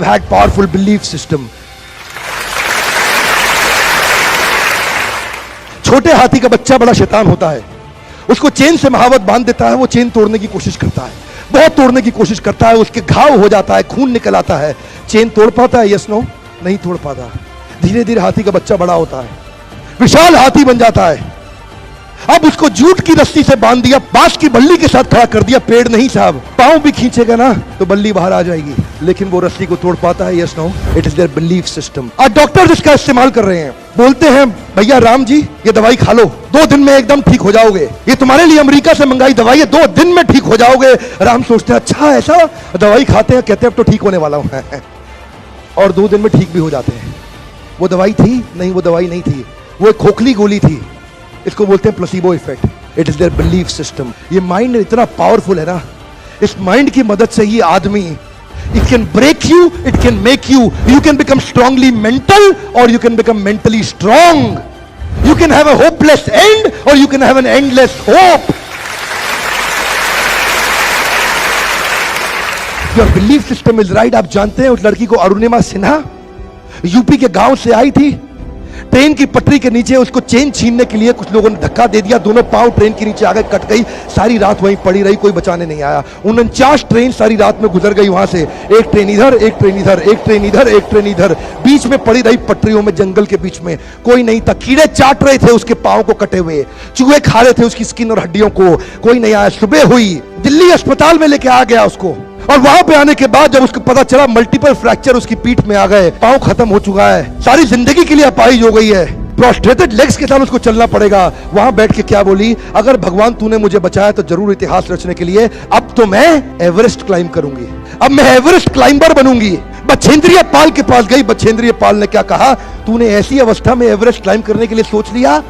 had powerful belief system. छोटे हाथी का बच्चा बड़ा शैतान होता है, उसको चेन से महावत बांध देता है, वो चेन तोड़ने की कोशिश करता है, बहुत तोड़ने की कोशिश करता है, उसके घाव हो जाता है, खून निकल आता है। चेन तोड़ पाता है? Yes no? नहीं तोड़ पाता। धीरे धीरे हाथी का बच्चा बड़ा होता है, विशाल हाथी बन जाता है। अब उसको जूट की रस्सी से बांध दिया, बांस की बल्ली के साथ खड़ा कर दिया। पेड़ नहीं साहब, पांव भी खींचेगा ना तो बल्ली बाहर आ जाएगी, लेकिन वो रस्सी को तोड़ पाता है? Yes no? It is their belief system. आज डॉक्टर इसका इस्तेमाल कर रहे हैं, बोलते हैं भैया राम जी ये दवाई खा लो, 2 दिन में एकदम ठीक हो जाओगे, ये तुम्हारे लिए अमेरिका से मंगाई दवाई है, 2 दिन में ठीक हो जाओगे। राम सोचते हैं अच्छा ऐसा, दवाई खाते हैं, कहते हैं अब तो ठीक होने वाला हूं और 2 दिन में ठीक भी हो जाते हैं। वो दवाई थी? नहीं, वो दवाई नहीं थी, वो एक खोखली गोली थी। इसको बोलते हैं placebo effect. It is their belief system. ये माइंड इतना पावरफुल है ना, इस माइंड की मदद से ही आदमी, it can break you, it can make you, you can become strongly mental और you can become mentally strong. You can have a hopeless and और you can have an endless hope. Your belief system is right. आप जानते हैं उस लड़की को, Arunima Sinha, UP के गांव से आई थी, ट्रेन की पटरी के नीचे उसको चेन छीनने के लिए कुछ लोगों ने धक्का दे दिया, दोनों पांव ट्रेन के नीचे आ गए, कट गई, सारी रात वहीं पड़ी रही, कोई बचाने नहीं आया। 49 ट्रेन सारी रात में गुजर गई वहां से, एक ट्रेन इधर, एक ट्रेन इधर, एक ट्रेन इधर, एक ट्रेन इधर, बीच में पड़ी रही पटरियों में, जंगल के बीच में, कोई नहीं था। कीड़े चाट रहे थे उसके पांव को कटे हुए, चूहे खा रहे थे उसकी स्किन और हड्डियों को, कोई नहीं आया। सुबह हुई, दिल्ली अस्पताल में लेके आ गया उसको, और वहां पे आने के बाद जब उसको पता चला मल्टीपल फ्रैक्चर उसकी पीठ में आ गए, पांव खत्म हो चुका है, सारी जिंदगी के लिए अपाहिज हो गई है, प्रोस्ट्रेटेड लेग्स के साथ उसको चलना पड़ेगा। वहां बैठ के क्या बोली? अगर भगवान तूने मुझे बचाया तो जरूर इतिहास रचने के लिए, अब तो मैं एवरेस्ट क्लाइंब करूंगी, अब मैं एवरेस्ट क्लाइंबर बनूंगी। बछेंद्रिय पाल के पास गई, बछेंद्रिय पाल ने क्या कहा? तूने ऐसी अवस्था में एवरेस्ट क्लाइंब करने के लिए सोच लिया,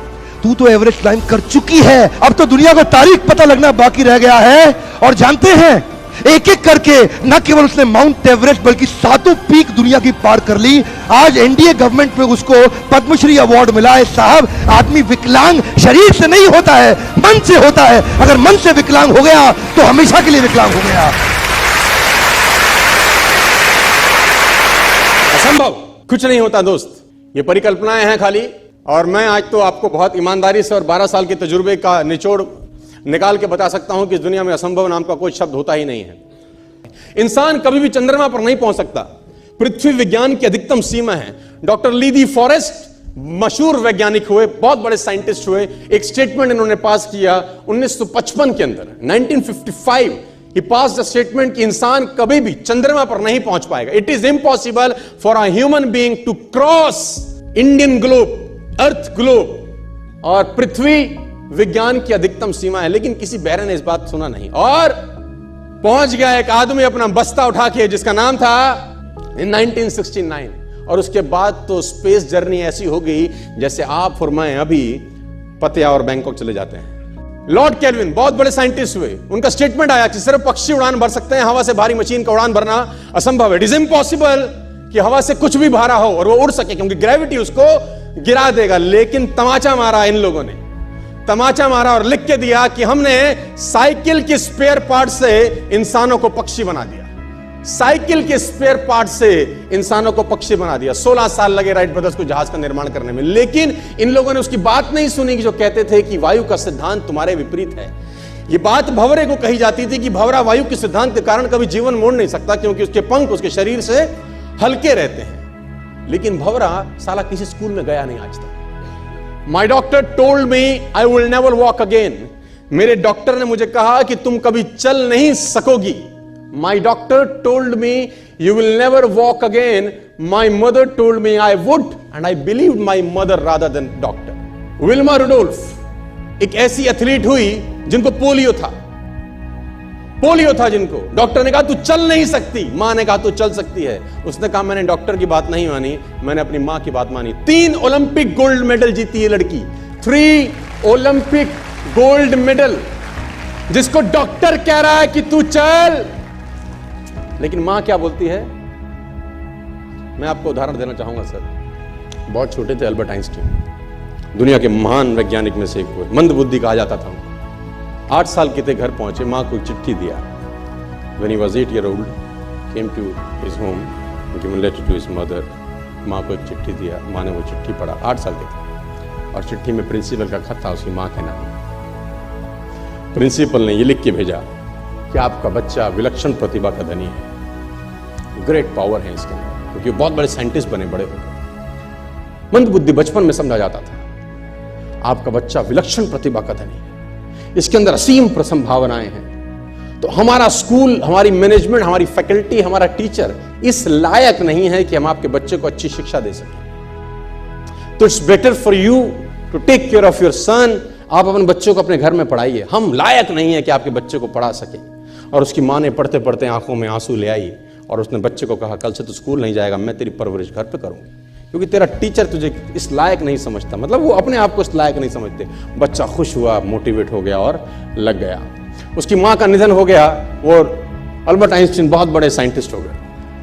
तू तो एवरेस्ट क्लाइंब कर चुकी है, अब तो दुनिया को तारीख पता लगना बाकी रह गया है। और जानते हैं, एक एक करके न केवल उसने माउंट एवरेस्ट बल्कि 7 पीक दुनिया की पार कर ली। आज एनडीए गवर्नमेंट में उसको पद्मश्री अवार्ड मिला है। साहब, आदमी विकलांग शरीर से नहीं होता है, मन से होता है। अगर मन से विकलांग हो गया तो हमेशा के लिए विकलांग हो गया। असंभव कुछ नहीं होता दोस्त, ये परिकल्पनाएं हैं खाली। और मैं आज तो आपको बहुत ईमानदारी से और 12 साल के तजुर्बे का निचोड़ निकाल के बता सकता हूं कि इस दुनिया में असंभव नाम का कोई शब्द होता ही नहीं है। इंसान कभी भी चंद्रमा पर नहीं पहुंच सकता, पृथ्वी विज्ञान की अधिकतम सीमा है। डॉक्टर ली दी फॉरेस्ट मशहूर वैज्ञानिक हुए, बहुत बड़े साइंटिस्ट हुए, एक स्टेटमेंट इन्होंने पास किया 1955 के अंदर, 1955 ही पास द स्टेटमेंट कि इंसान कभी भी चंद्रमा पर नहीं पहुंच पाएगा। It is impossible for a human being to cross Indian globe, earth globe, और पृथ्वी विज्ञान की अधिकतम सीमा है। लेकिन किसी बहरे ने इस बात सुना नहीं और पहुंच गया एक आदमी अपना बस्ता उठा के, जिसका नाम था इन 1969। और उसके बाद तो स्पेस जर्नी ऐसी हो गई जैसे आप और मैं अभी पतिया और बैंकॉक चले जाते हैं। लॉर्ड केल्विन बहुत बड़े साइंटिस्ट हुए, उनका स्टेटमेंट आया कि सिर्फ पक्षी उड़ान भर सकते हैं, हवा से भारी मशीन का उड़ान भरना असंभव है। इट इज इम्पॉसिबल कि हवा से कुछ भी भारा हो और वो उड़ सके, क्योंकि ग्रेविटी उसको गिरा देगा। लेकिन तमाचा मारा इन लोगों ने, तमाचा मारा और लिख के दिया कि हमने साइकिल के स्पेयर पार्ट से इंसानों को पक्षी बना दिया। साइकिल के स्पेयर पार्ट से इंसानों को पक्षी बना दिया। 16 साल लगे राइट ब्रदर्स को जहाज का निर्माण करने में, लेकिन इन लोगों ने उसकी बात नहीं सुनी कि जो कहते थे कि वायु का सिद्धांत तुम्हारे विपरीत है। यह बात भंवरे को कही जाती थी कि भंवरा वायु के सिद्धांत के कारण कभी जीवन मोड़ नहीं सकता, क्योंकि उसके पंख उसके शरीर से हल्के रहते हैं। लेकिन भंवरा साला किसी स्कूल में गया नहीं आज तक। My doctor told me I will never walk again. मेरे डॉक्टर ने मुझे कहा कि तुम कभी चल नहीं सकोगी। My doctor told me you will never walk again. My mother told me I would, and I believed my mother rather than doctor. Wilma Rudolph एक ऐसी एथलीट हुई जिनको पोलियो था, जिनको डॉक्टर ने कहा तू चल नहीं सकती, मां ने कहा तू चल सकती है। उसने कहा मैंने डॉक्टर की बात नहीं मानी, मैंने अपनी मां की बात मानी। 3 ओलंपिक गोल्ड मेडल जीती है लड़की, 3 ओलंपिक गोल्ड मेडल, जिसको डॉक्टर कह रहा है कि तू चल। लेकिन मां क्या बोलती है? मैं आपको उदाहरण देना चाहूंगा सर। बहुत छोटे थे अल्बर्ट आइंस्टीन, दुनिया के महान वैज्ञानिक में से एक हुए, मंदबुद्धि कहा जाता था। 8 साल के थे, घर पहुंचे, मां को चिट्ठी दिया। When he was 8 years old, came to his home given letter to his mother, माँ को एक चिट्ठी दिया। माँ ने वो चिट्ठी पढ़ा, 8 साल के थे, और चिट्ठी में प्रिंसिपल का खत था उसकी माँ के नाम। प्रिंसिपल ने ये लिख के भेजा कि आपका बच्चा विलक्षण प्रतिभा का धनी है, ग्रेट पावर है इसके अंदर, क्योंकि बहुत बड़े साइंटिस्ट बने, बड़े हो गए। मंद बुद्धि बचपन में समझा जाता था। आपका बच्चा विलक्षण प्रतिभा का धनी है, इसके अंदर असीम संभावनाएं हैं। तो हमारा स्कूल, हमारी मैनेजमेंट, हमारी फैकल्टी, हमारा टीचर इस लायक नहीं है कि हम आपके बच्चे को अच्छी शिक्षा दे सकें। तो it's better for you to take care of your son. आप अपने बच्चों को अपने घर में पढ़ाइए, हम लायक नहीं है कि आपके बच्चे को पढ़ा सके। और उसकी माँ ने पढ़ते पढ़ते आंखों में आंसू ले आई और उसने बच्चे को कहा, कल से तू स्कूल नहीं जाएगा, मैं तेरी परवरिश घर पे करूंगी, क्योंकि तेरा टीचर तुझे इस लायक नहीं समझता। मतलब वो अपने आप को इस लायक नहीं समझते। बच्चा खुश हुआ, मोटिवेट हो गया और लग गया। उसकी माँ का निधन हो गया। वो अल्बर्ट आइंस्टीन बहुत बड़े साइंटिस्ट हो गए।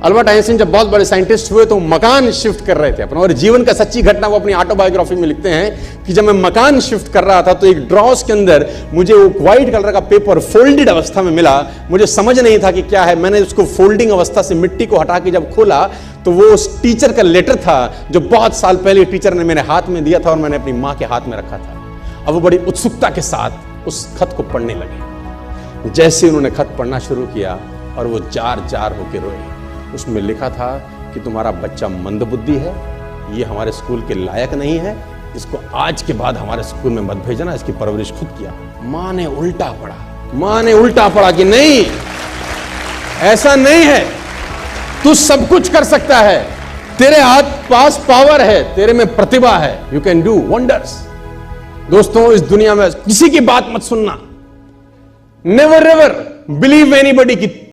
अल्बर्ट आइंस्टीन जब बहुत बड़े साइंटिस्ट हुए तो मकान शिफ्ट कर रहे थे अपना, और जीवन का सच्ची घटना वो अपनी ऑटोबायोग्राफी में लिखते हैं कि जब मैं मकान शिफ्ट कर रहा था तो एक ड्रॉस के अंदर मुझे वो व्हाइट कलर का पेपर फोल्डेड अवस्था में मिला। मुझे समझ नहीं था कि क्या है। मैंने उसको फोल्डिंग अवस्था से मिट्टी को हटा के जब खोला तो वो उस टीचर का लेटर था जो बहुत साल पहले टीचर ने मेरे हाथ में दिया था और मैंने अपनी माँ के हाथ में रखा था। अब वो बड़ी उत्सुकता के साथ उस खत को पढ़ने लगे। जैसे उन्होंने खत पढ़ना शुरू किया और वो जार जार होकर रोए। उसमें लिखा था कि तुम्हारा बच्चा मंदबुद्धि है, ये हमारे स्कूल के लायक नहीं है, इसको आज के बाद हमारे स्कूल में मत भेजना, इसकी परवरिश खुद किया। माँ ने उल्टा पढ़ा, माँ ने उल्टा पढ़ा कि नहीं, ऐसा नहीं है, तू सब कुछ कर सकता है, तेरे हाथ पास पावर है, तेरे में प्रतिभा है, यू कैन डू वंडर्स। दोस्तों, इस दुनिया में किसी की बात मत सुनना। नेवर एवर बिलीव एनीबॉडी की